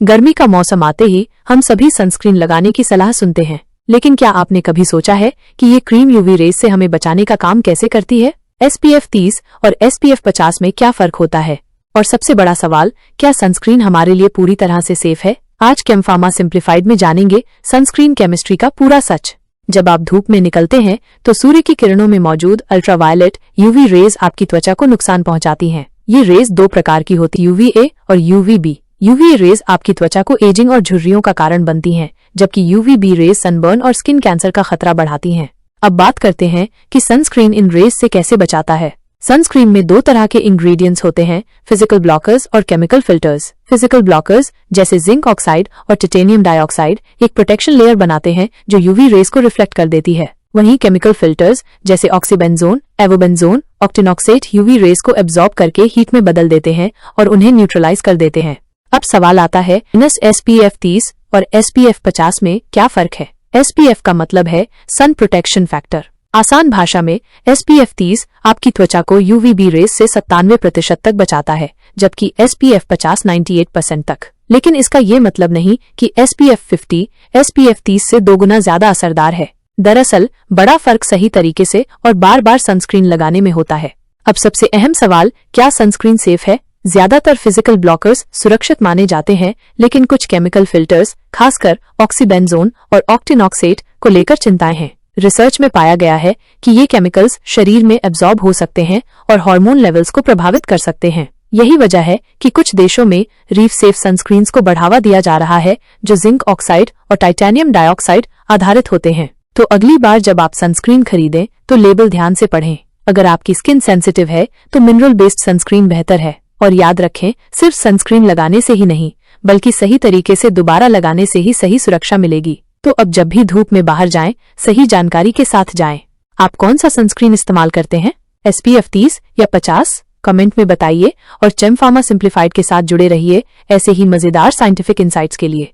गर्मी का मौसम आते ही हम सभी सनस्क्रीन लगाने की सलाह सुनते हैं, लेकिन क्या आपने कभी सोचा है कि ये क्रीम यूवी रेज से हमें बचाने का काम कैसे करती है? SPF 30 और SPF 50 में क्या फर्क होता है? और सबसे बड़ा सवाल, क्या सनस्क्रीन हमारे लिए पूरी तरह से सेफ है? आज केमफार्मा सिंप्लीफाइड में जानेंगे सनस्क्रीन केमिस्ट्री का पूरा सच। जब आप धूप में निकलते हैं तो सूर्य की किरणों में मौजूद अल्ट्रावायलेट यूवी रेज आपकी त्वचा को नुकसान पहुंचाती हैं। ये रेज दो प्रकार की होती है, UVA और UVB। UVA रेज आपकी त्वचा को एजिंग और झुर्रियों का कारण बनती हैं, जबकि UVB रेज सनबर्न और स्किन कैंसर का खतरा बढ़ाती हैं। अब बात करते हैं कि सनस्क्रीन इन रेज से कैसे बचाता है। सनस्क्रीन में दो तरह के इंग्रेडिएंट्स होते हैं, फिजिकल ब्लॉकर्स और केमिकल फिल्टर्स। फिजिकल ब्लॉकर्स जैसे जिंक ऑक्साइड और टिटेनियम डाइऑक्साइड एक प्रोटेक्शन लेयर बनाते हैं जो यूवी रेज को रिफ्लेक्ट कर देती है। वहीं केमिकल फिल्टर्स जैसे oxybenzone, avobenzone, octinoxate UV rays को एब्जॉर्ब करके हीट में बदल देते हैं और उन्हें न्यूट्रलाइज कर देते हैं। अब सवाल आता है, SPF 30 और SPF 50 में क्या फर्क है? SPF का मतलब है सन प्रोटेक्शन फैक्टर। आसान भाषा में SPF 30 आपकी त्वचा को UVB रेज से 97% तक बचाता है, जबकि SPF 50 98% तक। लेकिन इसका ये मतलब नहीं कि SPF 50 SPF 30 से 2 गुना ज्यादा असरदार है। दरअसल बड़ा फर्क सही तरीके से और बार बार सनस्क्रीन लगाने में होता है। अब सबसे अहम सवाल, क्या सनस्क्रीन सेफ है? ज्यादातर फिजिकल ब्लॉकर्स सुरक्षित माने जाते हैं, लेकिन कुछ केमिकल फिल्टर्स, खासकर ऑक्सीबेंजोन और ऑक्टिनॉक्सेट को लेकर चिंताएं हैं। रिसर्च में पाया गया है कि ये केमिकल्स शरीर में एब्जॉर्ब हो सकते हैं और हार्मोन लेवल्स को प्रभावित कर सकते हैं। यही वजह है कि कुछ देशों में रीफ सेफ सनस्क्रीन्स को बढ़ावा दिया जा रहा है, जो जिंक ऑक्साइड और टाइटेनियम डाइऑक्साइड आधारित होते हैं। तो अगली बार जब आप सनस्क्रीन खरीदें तो लेबल ध्यान से पढ़ें। अगर आपकी स्किन सेंसिटिव है तो मिनरल बेस्ड सनस्क्रीन बेहतर है। और याद रखें, सिर्फ सनस्क्रीन लगाने से ही नहीं, बल्कि सही तरीके से दोबारा लगाने से ही सही सुरक्षा मिलेगी। तो अब जब भी धूप में बाहर जाएं, सही जानकारी के साथ जाएं। आप कौन सा सनस्क्रीन इस्तेमाल करते हैं, SPF 30 या 50? कमेंट में बताइए और केमफार्मा सिंप्लीफाइड के साथ जुड़े रहिए ऐसे ही मजेदार साइंटिफिक इंसाइट्स के लिए।